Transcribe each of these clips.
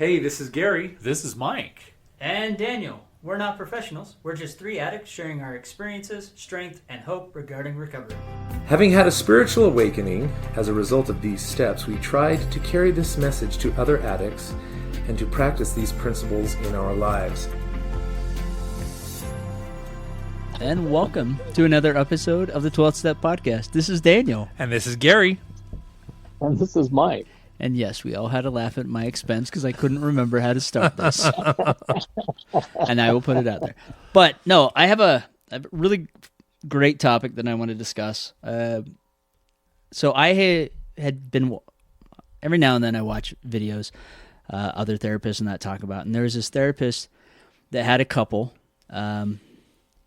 Hey, this is Gary. This is Mike. And Daniel. We're not professionals. We're just three addicts sharing our experiences, strength, and hope regarding recovery. Having had a spiritual awakening as a result of these steps, we tried to carry this message to other addicts and to practice these principles in our lives. And welcome to another episode of the 12th Step Podcast. This is Daniel. And this is Gary. And this is Mike. And yes, we all had a laugh at my expense because I couldn't remember how to start this. And I will put it out there. But no, I have a really great topic that I want to discuss. So I had been, every now and then I watch videos, other therapists and that talk about. And there was this therapist that had a couple, and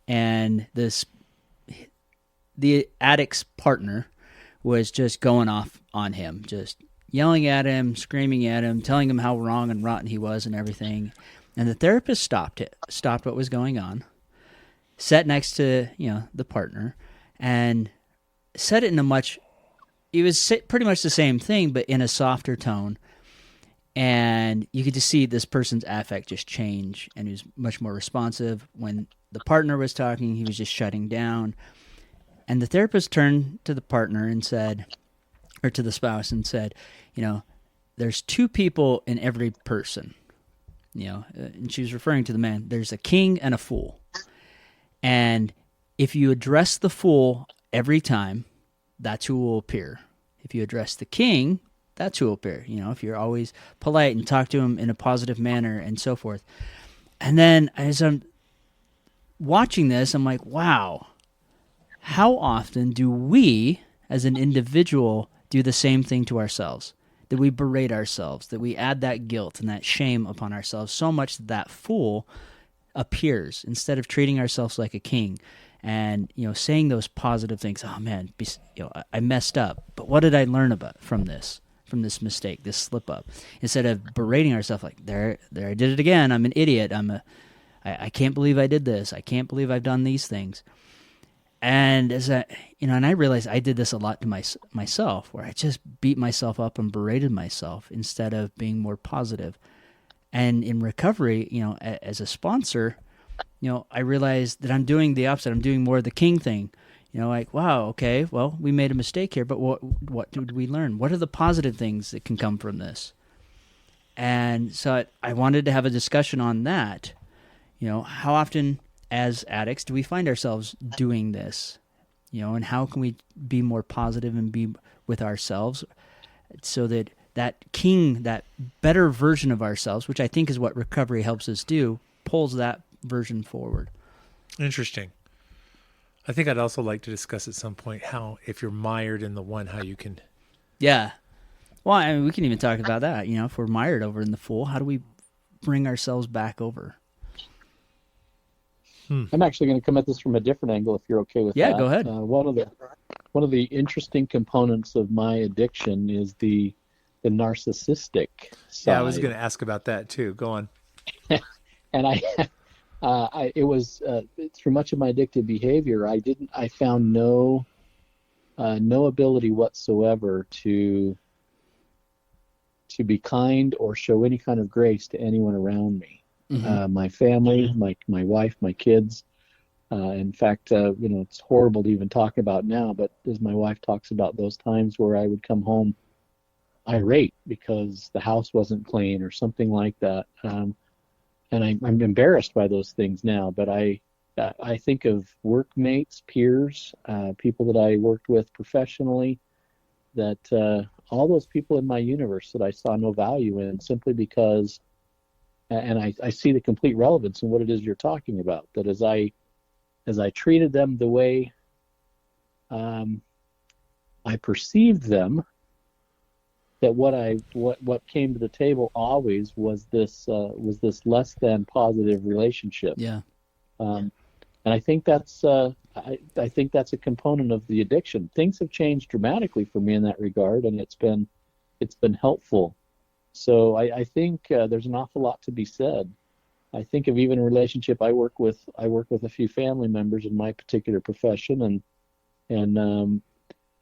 the addict's partner was just going off on him, just yelling at him, screaming at him, telling him how wrong and rotten he was and everything. And the therapist stopped what was going on, sat next to, the partner, and said it in it was pretty much the same thing, but in a softer tone. And you could just see this person's affect just change, and he was much more responsive. When the partner was talking, he was just shutting down. And the therapist turned to the partner and said, or to the spouse and said, there's two people in every person, and she was referring to the man. There's a king and a fool. And if you address the fool every time, that's who will appear. If you address the king, that's who will appear. If you're always polite and talk to him in a positive manner and so forth. And then as I'm watching this, I'm like, wow, how often do we as an individual do the same thing to ourselves? That we berate ourselves, that we add that guilt and that shame upon ourselves so much that fool appears instead of treating ourselves like a king and, saying those positive things. Oh man, I messed up, but what did I learn from this mistake, this slip up? Instead of berating ourselves like, there I did it again. I'm an idiot. I can't believe I did this. I can't believe I've done these things. And and I realized I did this a lot to myself, where I just beat myself up and berated myself instead of being more positive. And in recovery, as a sponsor, I realized that I'm doing the opposite. I'm doing more of the king thing. Like, wow, okay, well, we made a mistake here, but what did we learn? What are the positive things that can come from this? And so I wanted to have a discussion on that. How often as addicts do we find ourselves doing this? And how can we be more positive and be with ourselves so that king, that better version of ourselves, which I think is what recovery helps us do, pulls that version forward. Interesting. I think I'd also like to discuss at some point how, if you're mired in the one, how you can... Yeah. Well, we can even talk about that. If we're mired over in the fool, how do we bring ourselves back over? I'm actually going to come at this from a different angle, if you're okay with that. Yeah, go ahead. One of the interesting components of my addiction is the narcissistic side. Yeah, I was going to ask about that too. Go on. And it was through much of my addictive behavior, I found no ability whatsoever to be kind or show any kind of grace to anyone around me. Mm-hmm. My family, my wife, my kids. In fact, it's horrible to even talk about now, but as my wife talks about those times where I would come home irate because the house wasn't clean or something like that. And I'm embarrassed by those things now, but I think of workmates, peers, people that I worked with professionally, that all those people in my universe that I saw no value in simply because, and I see the complete relevance in what it is you're talking about, that as I treated them the way I perceived them, that what came to the table always was this less than positive relationship. Yeah. And I think that's I think that's a component of the addiction. Things have changed dramatically for me in that regard, and it's been helpful. So I think there's an awful lot to be said. I think of even a relationship I work with a few family members in my particular profession, and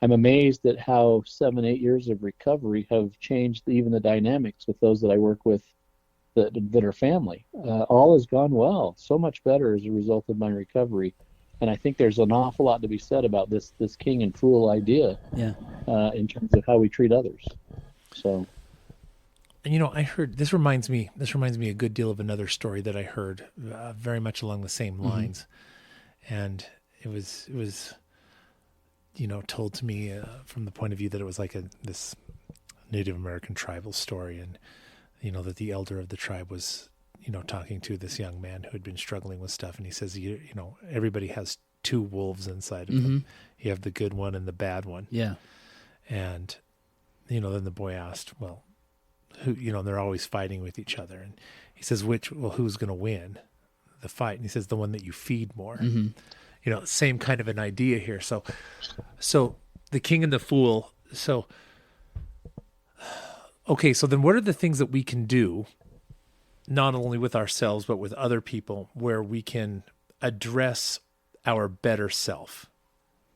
I'm amazed at how 7-8 years of recovery have changed even the dynamics with those that I work with that are family. All has gone well, so much better as a result of my recovery. And I think there's an awful lot to be said about this king and fool idea, Yeah. in terms of how we treat others. So, And I heard this reminds me a good deal of another story that I heard, very much along the same lines, and it was told to me from the point of view that it was like this Native American tribal story, and that the elder of the tribe was talking to this young man who had been struggling with stuff, and he says, everybody has two wolves inside of them. You have the good one and the bad one. Yeah. And then the boy asked, well, who, they're always fighting with each other, and he says, who's going to win the fight? And he says, the one that you feed more. Same kind of an idea here. So the king and the fool. So okay, so then what are the things that we can do, not only with ourselves, but with other people, where we can address our better self,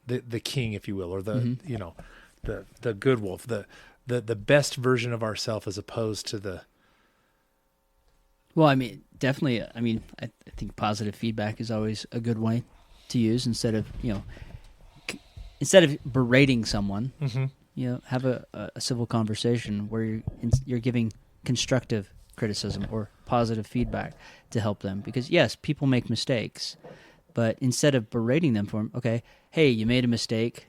the king, if you will, or the good wolf, the best version of ourself, as opposed to the. Well, I mean, definitely. I mean, I think positive feedback is always a good way to use instead of berating someone. Have a civil conversation where you're giving constructive criticism or positive feedback to help them. Because yes, people make mistakes, but instead of berating them for them, okay, hey, you made a mistake.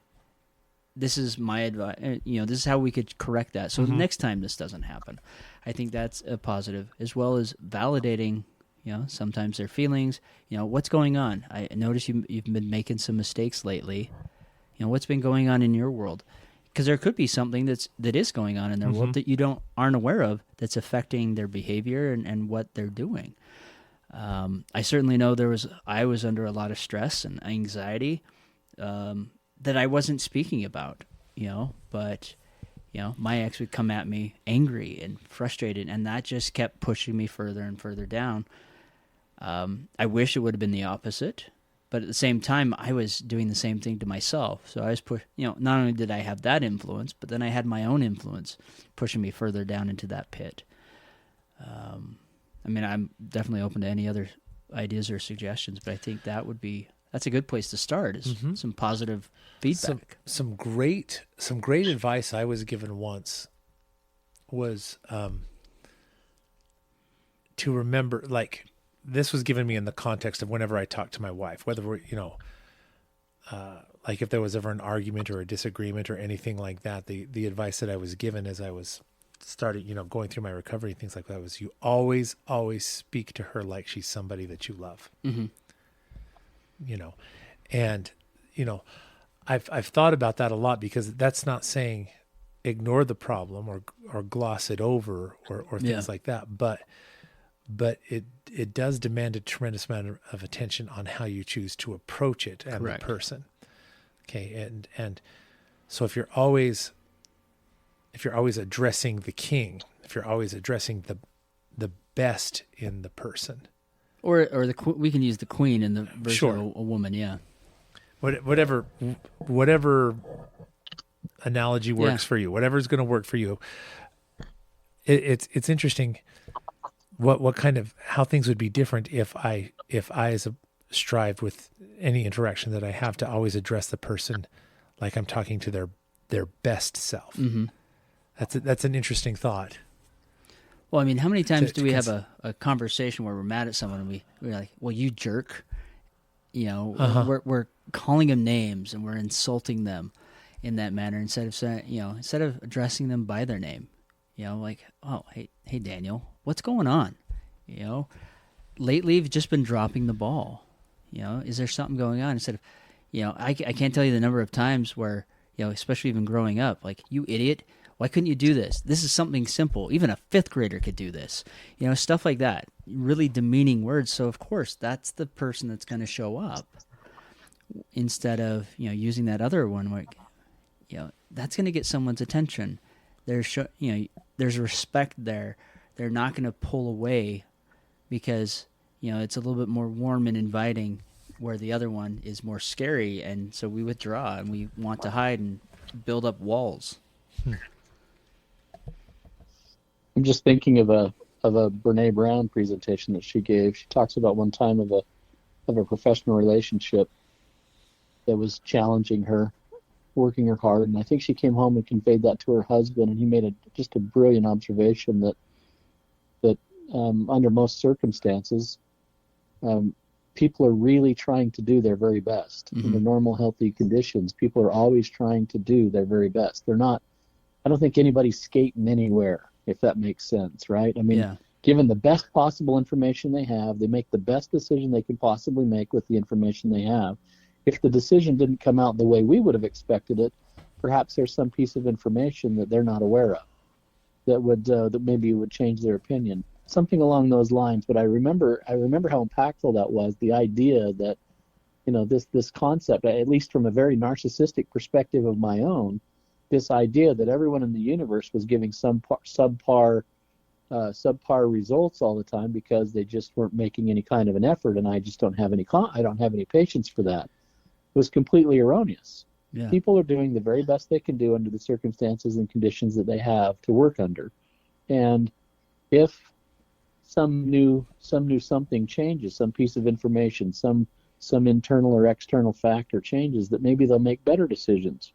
This is my advice. This is how we could correct that. So next time this doesn't happen. I think that's a positive, as well as validating, sometimes their feelings. What's going on? I notice you've been making some mistakes lately. What's been going on in your world? Because there could be something that is going on in their world that you aren't aware of, that's affecting their behavior and what they're doing. I certainly know I was under a lot of stress and anxiety that I wasn't speaking about, but my ex would come at me angry and frustrated, and that just kept pushing me further and further down. I wish it would have been the opposite. But at the same time, I was doing the same thing to myself. So I was not only did I have that influence, but then I had my own influence pushing me further down into that pit. I'm definitely open to any other ideas or suggestions, but I think that's a good place to start, is some positive feedback. Some great advice I was given once was to remember, like, this was given me in the context of whenever I talk to my wife, whether we're, like if there was ever an argument or a disagreement or anything like that, the advice that I was given as I was starting, going through my recovery and things like that, was you always speak to her like she's somebody that you love. And, I've thought about that a lot, because that's not saying ignore the problem or gloss it over or things like that. But it does demand a tremendous amount of attention on how you choose to approach it and Correct. the person. Okay. And so if you're always addressing the king, if you're always addressing the best in the person, or we can use the queen in the version Sure. of a woman. Yeah. whatever analogy works for you, whatever's going to work for you. It's interesting what kind of, how things would be different if I as a strive with any interaction that I have to always address the person like I'm talking to their best self. That's an interesting thought. Well, I mean, how many times do we have a conversation where we're mad at someone and we're like, well, you jerk. We're calling them names and we're insulting them in that manner instead of addressing them by their name. Like, oh, hey, Daniel, what's going on? Lately you've just been dropping the ball. Is there something going on? Instead of, I can't tell you the number of times where, especially even growing up, like, you idiot, why couldn't you do this? This is something simple. Even a fifth grader could do this. Stuff like that. Really demeaning words. So, of course, that's the person that's going to show up instead of, using that other one where, that's going to get someone's attention. There's respect there. They're not going to pull away because, it's a little bit more warm and inviting, where the other one is more scary. And so we withdraw and we want to hide and build up walls. I'm just thinking of a Brene Brown presentation that she gave. She talks about one time of a professional relationship that was challenging her, working her hard, and I think she came home and conveyed that to her husband, and he made just a brilliant observation that under most circumstances, people are really trying to do their very best. Mm-hmm. Under normal, healthy conditions, people are always trying to do their very best. They're not, I don't think anybody's skating anywhere, if that makes sense, right? I mean, Yeah. given the best possible information they have, they make the best decision they could possibly make with the information they have. If the decision didn't come out the way we would have expected it, perhaps there's some piece of information that they're not aware of that maybe would change their opinion. Something along those lines. But I remember how impactful that was. The idea that, this concept, at least from a very narcissistic perspective of my own, this idea that everyone in the universe was giving subpar results all the time because they just weren't making any kind of an effort, and I just don't have any patience for that, was completely erroneous. Yeah. People are doing the very best they can do under the circumstances and conditions that they have to work under, and if some new something changes, some piece of information, some internal or external factor changes, that maybe they'll make better decisions.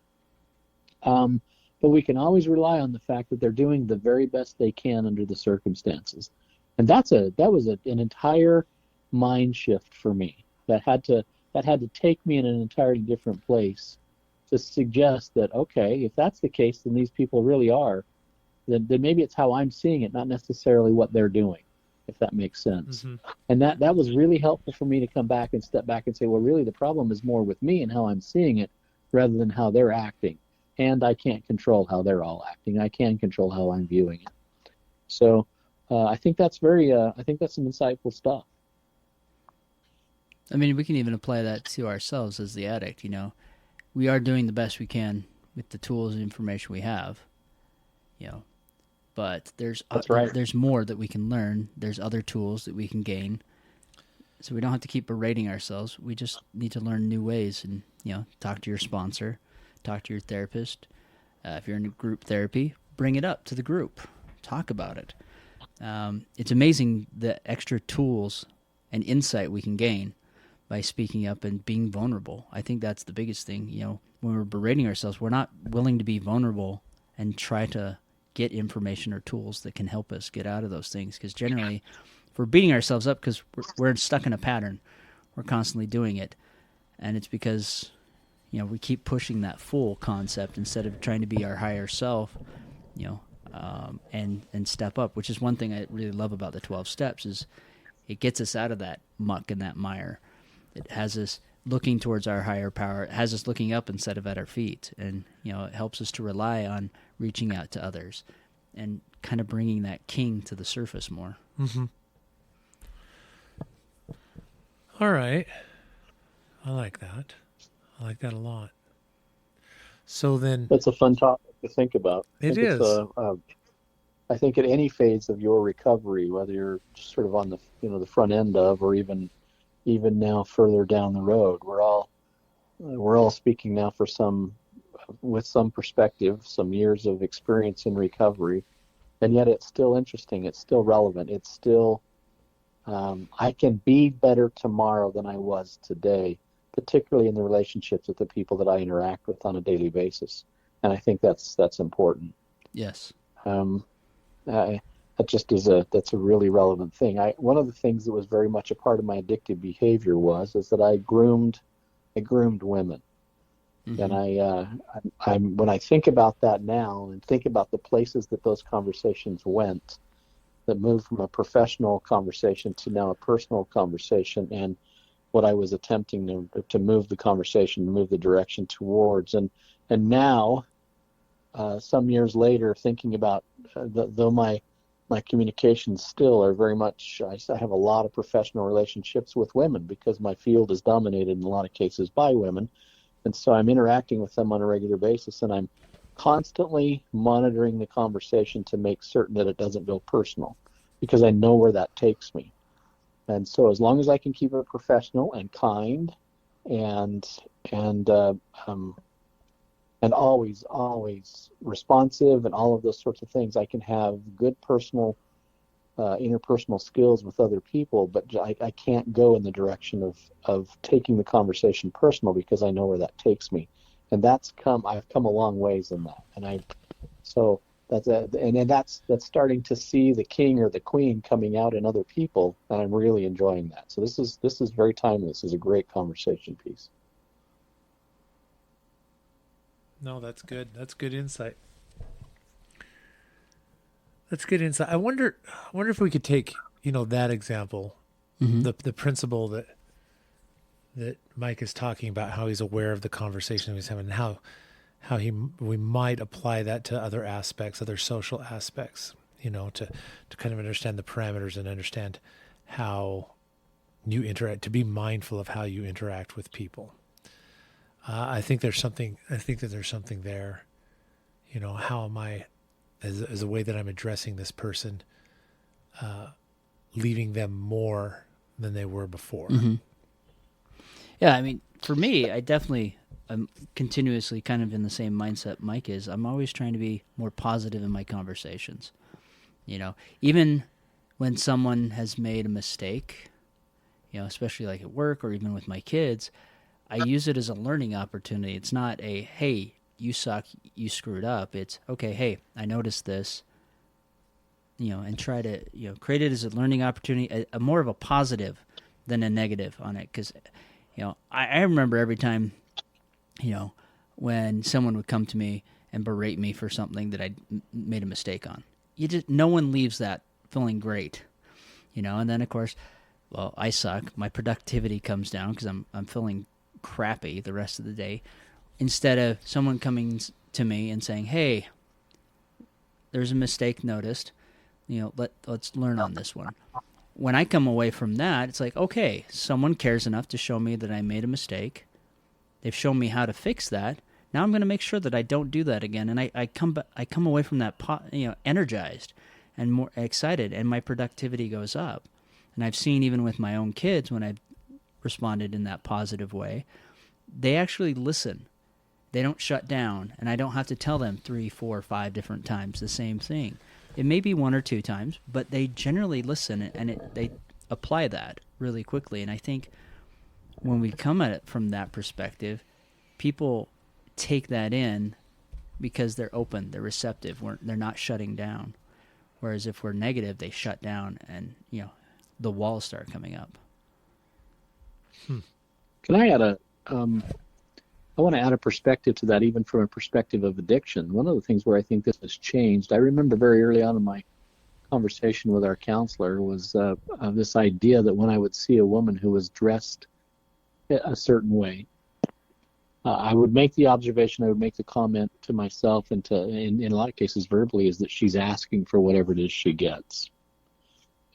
But we can always rely on the fact that they're doing the very best they can under the circumstances. And that was an entire mind shift for me. That had to take me in an entirely different place to suggest that, okay, if that's the case, then these people really are, then maybe it's how I'm seeing it, not necessarily what they're doing, if that makes sense. Mm-hmm. And that was really helpful for me to come back and step back and say, well, really the problem is more with me and how I'm seeing it rather than how they're acting. And I can't control how they're all acting. I can control how I'm viewing it. So I think that's some insightful stuff. I mean, we can even apply that to ourselves as the addict. We are doing the best we can with the tools and information we have. But there's more that we can learn. There's other tools that we can gain. So we don't have to keep berating ourselves. We just need to learn new ways and talk to your sponsor, talk to your therapist. If you're in a group therapy, bring it up to the group. Talk about it. It's amazing the extra tools and insight we can gain by speaking up and being vulnerable. I think that's the biggest thing. When we're berating ourselves, we're not willing to be vulnerable and try to get information or tools that can help us get out of those things. Because generally, if we're beating ourselves up because we're stuck in a pattern, we're constantly doing it. And it's because we keep pushing that full concept instead of trying to be our higher self, and step up, which is one thing I really love about the 12 steps is it gets us out of that muck and that mire. It has us looking towards our higher power. It has us looking up instead of at our feet. And, it helps us to rely on reaching out to others and kind of bringing that king to the surface more. Mm-hmm. All right. I like that. I like that a lot. So then... That's a fun topic to think about. It is. I think at any phase of your recovery, whether you're just sort of on the the front end of, or even now further down the road, we're all speaking now with some perspective, some years of experience in recovery, and yet it's still interesting. It's still relevant. It's still I can be better tomorrow than I was today, particularly in the relationships with the people that I interact with on a daily basis, and I think that's important. Yes. That's a really relevant thing. One of the things that was very much a part of my addictive behavior is that I groomed women. Mm-hmm. And when I think about that now and think about the places that those conversations went, that moved from a professional conversation to now a personal conversation, and what I was attempting to move the conversation, move the direction towards, and now, some years later, thinking about though my communications still are very much, I have a lot of professional relationships with women because my field is dominated in a lot of cases by women. And so I'm interacting with them on a regular basis, and I'm constantly monitoring the conversation to make certain that it doesn't go personal, because I know where that takes me. And so as long as I can keep it professional and kind and always responsive and all of those sorts of things, I can have good personal interpersonal skills with other people, but I can't go in the direction of taking the conversation personal because I know where that takes me. And I've come a long ways in that. So that's starting to see the king or the queen coming out in other people, and I'm really enjoying that. So this is very timely. This is a great conversation piece. No, that's good. That's good insight. That's good insight. I wonder if we could take, that example, the principle that Mike is talking about, how he's aware of the conversation he's having, and how we might apply that to other aspects, other social aspects, to kind of understand the parameters and understand how you interact, to be mindful of how you interact with people. I think that there's something there. How am I, as a way that I'm addressing this person, leaving them more than they were before. Mm-hmm. Yeah, I mean, for me, I'm continuously kind of in the same mindset Mike is. I'm always trying to be more positive in my conversations. Even when someone has made a mistake, especially like at work or even with my kids, I use it as a learning opportunity. It's not a, hey, you suck, you screwed up. It's, okay, hey, I noticed this, and try to, create it as a learning opportunity, a more of a positive than a negative on it. Because, I remember every time, when someone would come to me and berate me for something that I made a mistake on. No one leaves that feeling great, and then of course, well, I suck. My productivity comes down because I'm feeling crappy the rest of the day, instead of someone coming to me and saying, hey, there's a mistake noticed, let's learn on this one. When I come away from that, it's like, okay, someone cares enough to show me that I made a mistake. They've shown me how to fix that. Now I'm going to make sure that I don't do that again. And I come away from that energized and more excited, and my productivity goes up. And I've seen even with my own kids, when I've responded in that positive way, they actually listen. They don't shut down, and I don't have to tell them 3, 4, 5 different times the same thing. It may be 1 or 2 times, but they generally listen, and they apply that really quickly. And I think when we come at it from that perspective, people take that in because they're open, they're receptive, they're not shutting down. Whereas if we're negative, they shut down, and the walls start coming up. Can I add I want to add a perspective to that, even from a perspective of addiction. One of the things where I think this has changed, I remember very early on in my conversation with our counselor, was this idea that when I would see a woman who was dressed a certain way, I would make the observation, I would make the comment to myself, and in a lot of cases verbally, is that she's asking for whatever it is she gets.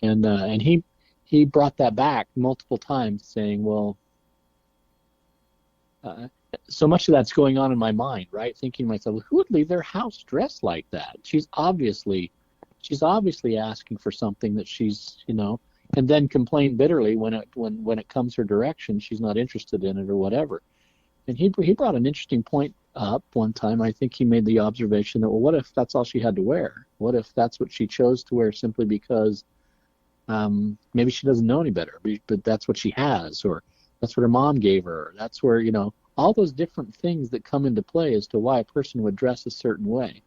And he brought that back multiple times, saying, well, so much of that's going on in my mind, right? Thinking to myself, well, who would leave their house dressed like that? She's obviously asking for something that she's, and then complain bitterly when it comes her direction, she's not interested in it or whatever. And he brought an interesting point up one time. I think he made the observation that, well, what if that's all she had to wear? What if that's what she chose to wear simply because maybe she doesn't know any better, but that's what she has, or that's what her mom gave her. That's where, all those different things that come into play as to why a person would dress a certain way.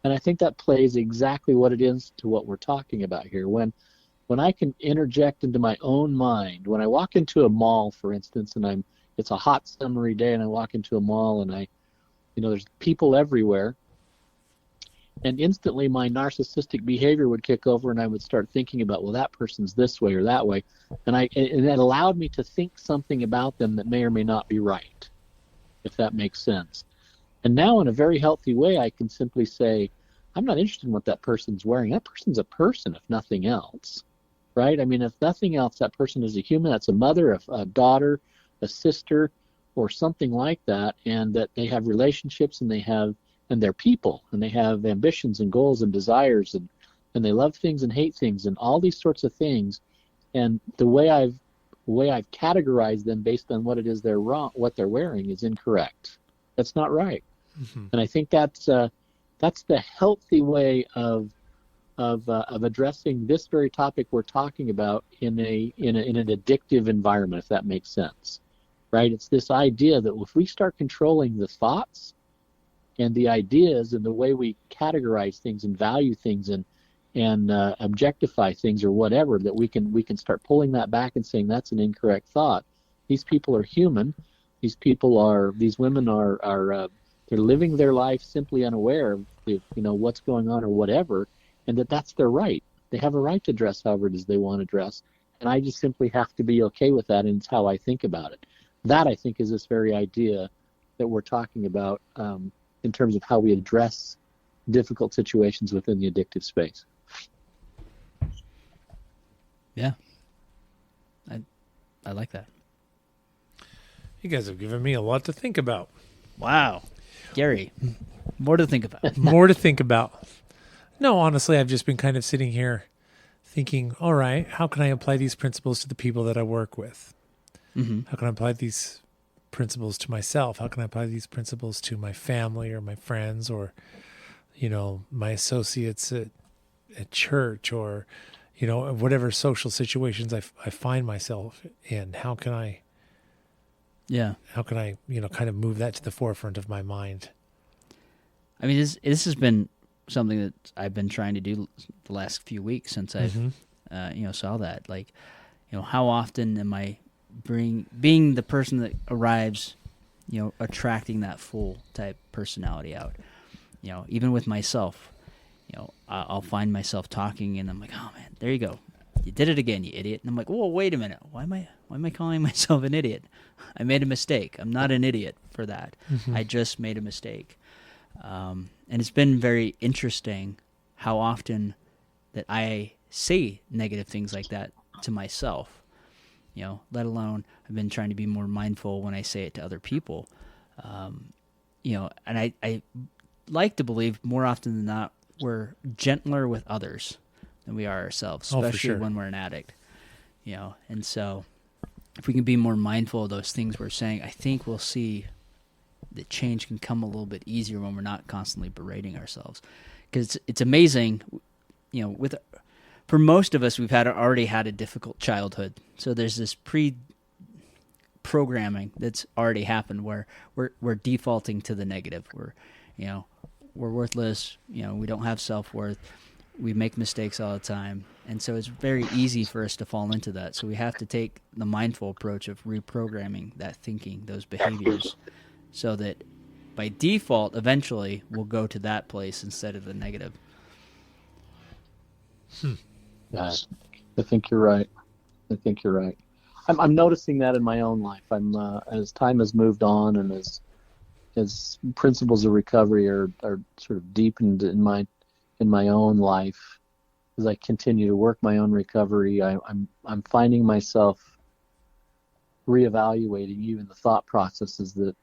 And I think that plays exactly what it is to what we're talking about here. When I can interject into my own mind, when I walk into a mall, for instance, and it's a hot summery day, and I walk into a mall, and there's people everywhere, and instantly my narcissistic behavior would kick over, and I would start thinking about, well, that person's this way or that way, and that allowed me to think something about them that may or may not be right, if that makes sense. And now in a very healthy way, I can simply say, I'm not interested in what that person's wearing. That person's a person, if nothing else, right? I mean, if nothing else, that person is a human. That's a mother, a daughter, a sister, or something like that, and that they have relationships, and they're people, and they have ambitions and goals and desires, and they love things and hate things, and all these sorts of things. And the way I've categorized them based on what it is what they're wearing is incorrect. That's not right. Mm-hmm. And I think that's the healthy way of of addressing this very topic we're talking about in an addictive environment, if that makes sense, right? It's this idea that if we start controlling the thoughts and the ideas and the way we categorize things and value things and objectify things or whatever, that we can start pulling that back and saying that's an incorrect thought. These people are human. These women are they're living their life simply unaware of what's going on or whatever, and that's their right. They have a right to dress however it is they want to dress, and I just simply have to be okay with that, and it's how I think about it. That, I think, is this very idea that we're talking about in terms of how we address difficult situations within the addictive space. Yeah. I like that. You guys have given me a lot to think about. Wow. Gary, more to think about. More to think about. No, honestly, I've just been kind of sitting here thinking, all right, how can I apply these principles to the people that I work with? Mm-hmm. How can I apply these principles to myself? How can I apply these principles to my family or my friends or, my associates at church or, whatever social situations I find myself in? How can I kind of move that to the forefront of my mind? I mean, this has been something that I've been trying to do the last few weeks since I've, saw that. Like, how often am I being the person that arrives, attracting that full type personality out? Even with myself, I'll find myself talking and I'm like, oh man, there you go. You did it again, you idiot. And I'm like, whoa, wait a minute. Why am I calling myself an idiot? I made a mistake. I'm not an idiot for that. Mm-hmm. I just made a mistake. And it's been very interesting how often that I say negative things like that to myself, let alone I've been trying to be more mindful when I say it to other people. And I like to believe more often than not, we're gentler with others than we are ourselves, especially when we're an addict, and so if we can be more mindful of those things we're saying, I think we'll see that change can come a little bit easier when we're not constantly berating ourselves. Because it's amazing, for most of us, we've already had a difficult childhood. So there's this pre-programming that's already happened where we're defaulting to the negative. We're worthless. We don't have self-worth. We make mistakes all the time. And so it's very easy for us to fall into that. So we have to take the mindful approach of reprogramming that thinking, those behaviors, so that by default, eventually, we'll go to that place instead of the negative. I think you're right. I'm noticing that in my own life. As time has moved on and as principles of recovery are sort of deepened in my own life, as I continue to work my own recovery, I'm finding myself reevaluating even the thought processes that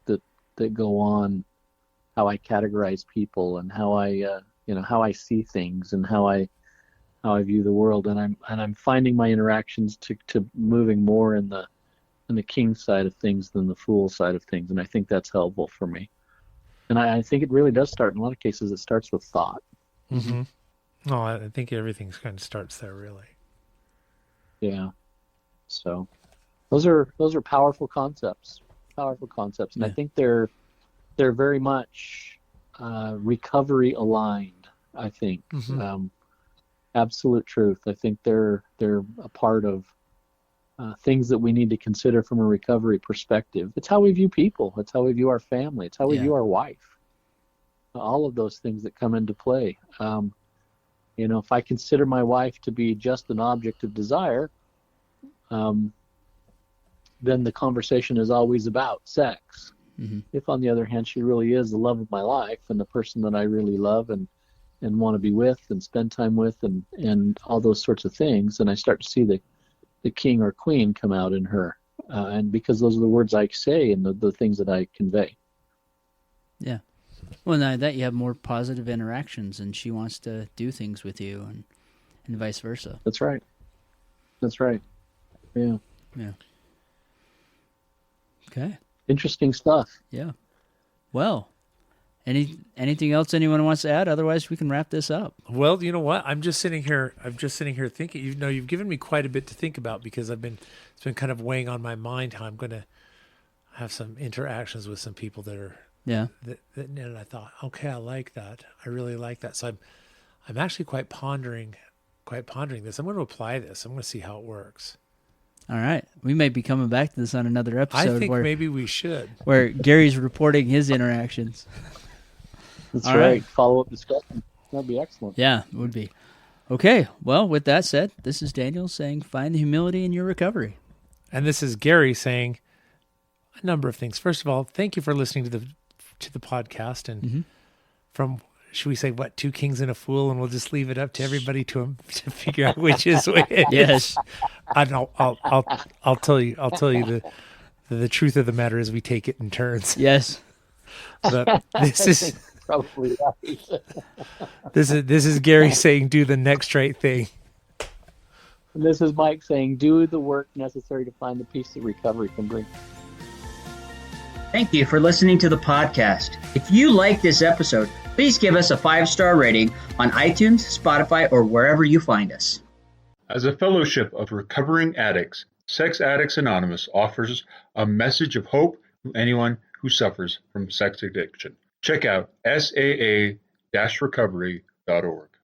go on, how I categorize people and how I see things and how I view the world, and I'm finding my interactions to moving more in the king side of things than the fool side of things, and I think that's helpful for me. And I think it really does start in a lot of cases. It starts with thought. Mm-hmm. No, I think everything kind of starts there, really. Yeah. So those are powerful concepts. And I think they're very much recovery aligned. I think. Mm-hmm. Absolute truth. I think they're a part of things that we need to consider from a recovery perspective. It's how we view people. It's how we view our family. It's how we view our wife. All of those things that come into play. If I consider my wife to be just an object of desire, then the conversation is always about sex. Mm-hmm. If, on the other hand, she really is the love of my life and the person that I really love and want to be with and spend time with and all those sorts of things, and I start to see the king or queen come out in her, and because those are the words I say and the things that I convey. Yeah. Well, now that you have more positive interactions and she wants to do things with you and vice versa. That's right. Yeah. Okay. Interesting stuff. Yeah. Well, Anything else anyone wants to add? Otherwise, we can wrap this up. Well, you know what? I'm just sitting here thinking. You've given me quite a bit to think about because it's been kind of weighing on my mind how I'm going to have some interactions with some people that are. Yeah. And I thought, okay, I like that. I really like that. So I'm actually quite pondering this. I'm going to apply this. I'm going to see how it works. All right. We may be coming back to this on another episode. I think maybe we should. Where Gary's reporting his interactions. That's All right. right. Follow-up discussion. That'd be excellent. Yeah, it would be. Okay. Well, with that said, this is Daniel saying, find the humility in your recovery. And this is Gary saying a number of things. First of all, thank you for listening to the podcast. And from, should we say, what, 2 kings and a fool, and we'll just leave it up to everybody to figure out which is which. Yes. I'll tell you the truth of the matter is we take it in turns. Yes. But this is Probably right. this is Gary saying, do the next right thing. And this is Mike saying, do the work necessary to find the peace that recovery can bring. Thank you for listening to the podcast. If you like this episode, please give us a 5-star rating on iTunes, Spotify, or wherever you find us. As a fellowship of recovering addicts, Sex Addicts Anonymous offers a message of hope to anyone who suffers from sex addiction. Check out saa-recovery.org.